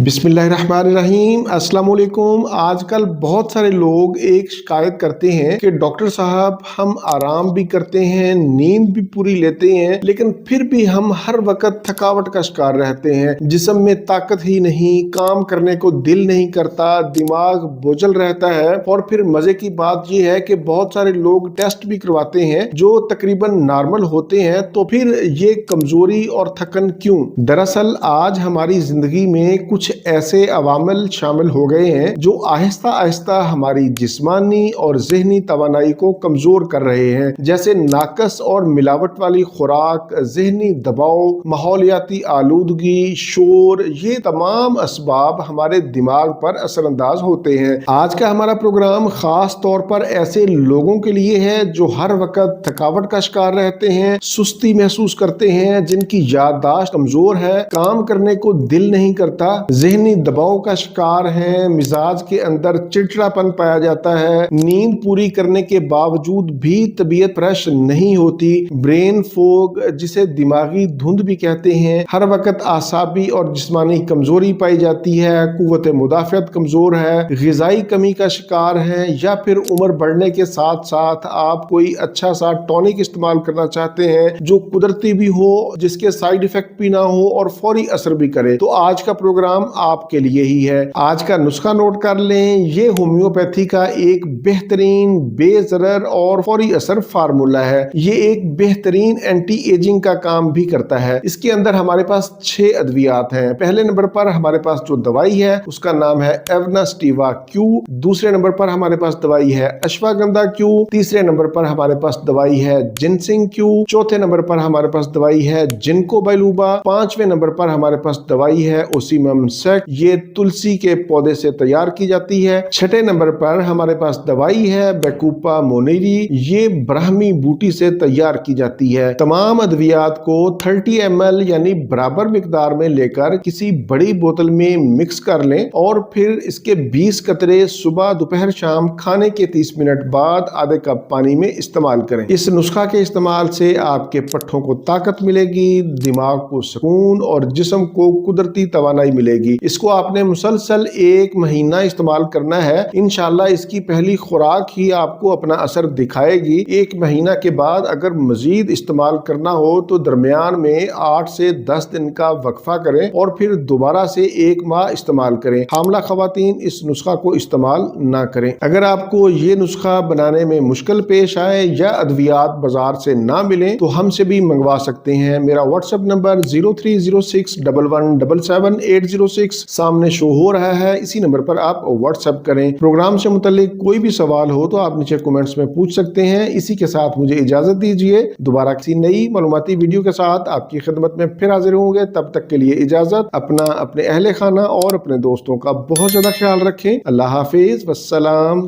बिस्मिल्लाहिर्रहमानिर्रहीम अस्सलाम वालेकुम। आजकल बहुत सारे लोग एक शिकायत करते हैं कि डॉक्टर साहब हम आराम भी करते हैं, नींद भी पूरी लेते हैं, लेकिन फिर भी हम हर वक्त थकावट का शिकार रहते हैं। जिस्म में ताकत ही नहीं, काम करने को दिल नहीं करता, दिमाग बोझल रहता है। और फिर मजे की बात यह है कि बहुत सारे लोग टेस्ट भी करवाते हैं जो तकरीबन नॉर्मल होते हैं। तो फिर ये कमजोरी और थकन क्यों? दरअसल आज हमारी जिंदगी में कुछ ऐसे अवामिल शामिल हो गए हैं जो आहिस्ता आहिस्ता हमारी जिस्मानी और ज़हनी तवानाई को कमजोर कर रहे हैं, जैसे नाकस और मिलावट वाली खुराक, ज़हनी दबाव, माहौलियाती आलूदगी, शोर। ये तमाम असबाब हमारे दिमाग पर असरअंदाज होते हैं। आज का हमारा प्रोग्राम खास तौर पर ऐसे लोगों के लिए है जो हर वक्त थकावट का शिकार रहते हैं, सुस्ती महसूस करते हैं, जिनकी याददाश्त कमजोर है, काम करने को दिल नहीं करता, ज़हनी दबाव का शिकार है, मिजाज के अंदर चिड़चिड़ापन पाया जाता है, नींद पूरी करने के बावजूद भी तबीयत फ्रेश नहीं होती, ब्रेन फोग जिसे दिमागी धुंध भी कहते हैं, हर वक्त आसाबी और जिस्मानी कमजोरी पाई जाती है, कुव्वत मुदाफ़ियत कमजोर है, ग़िज़ाई कमी का शिकार है, या फिर उम्र बढ़ने के साथ साथ आप कोई अच्छा सा टॉनिक इस्तेमाल करना चाहते हैं जो कुदरती भी हो, जिसके साइड इफेक्ट भी ना हो और फौरी असर भी करे। तो आज का प्रोग्राम आपके लिए ही है। आज का नुस्खा नोट कर लें। ये होम्योपैथी का एक बेहतरीन, बेज़रर और फौरी असर फार्मूला है। ये एक बेहतरीन एंटी एजिंग का काम भी करता है। इसके अंदर हमारे पास 6 अद्वियात हैं। पहले नंबर पर हमारे पास जो दवाई है उसका नाम है एवनास्टिवा क्यू। दूसरे नंबर पर हमारे पास दवाई है अश्वगंधा क्यू। तीसरे नंबर पर हमारे पास दवाई है जिनसिंग क्यू। चौथे नंबर पर हमारे पास दवाई है जिनको बाइलूबा। पांचवें नंबर पर हमारे पास दवाई है ओसीमम सेक। ये तुलसी के पौधे से तैयार की जाती है। छठे नंबर पर हमारे पास दवाई है बेकूपा मोनेरी। ये ब्राह्मी बूटी से तैयार की जाती है। तमाम अद्वियात को 30 ml यानी बराबर मिकदार में लेकर किसी बड़ी बोतल में मिक्स कर लें और फिर इसके 20 कतरे सुबह, दोपहर, शाम खाने के 30 मिनट बाद आधे कप पानी में इस्तेमाल करें। इस नुस्खा के इस्तेमाल से आपके पट्ठों को ताकत मिलेगी, दिमाग को सुकून और जिस्म को कुदरती तवानाई मिलेगी। इसको आपने मुसलसल 1 महीना इस्तेमाल करना है। इंशाल्लाह इसकी पहली खुराक ही आपको अपना असर दिखाएगी। 1 महीना के बाद अगर मजीद इस्तेमाल करना हो तो दरमियान में 8 से 10 दिन का वक्फा करें और फिर दोबारा से 1 माह इस्तेमाल करें। हामला खवातीन इस नुस्खा को इस्तेमाल ना करें। अगर आपको ये नुस्खा बनाने में मुश्किल पेश आए या अद्वियात बाजार से ना मिले तो हमसे भी मंगवा सकते हैं। मेरा व्हाट्सएप नंबर 030611777806 सामने शो हो रहा है। इसी नंबर पर आप व्हाट्सएप करें। प्रोग्राम से मुतालिक कोई भी सवाल हो तो आप नीचे कमेंट्स में पूछ सकते हैं। इसी के साथ मुझे इजाजत दीजिए। दोबारा किसी नई मालूमाती वीडियो के साथ आपकी खिदमत में फिर हाजिर होंगे। तब तक के लिए इजाजत। अपने अहले खाना और अपने दोस्तों का बहुत ज्यादा ख्याल रखें। अल्लाह हाफिज, वस्सलाम।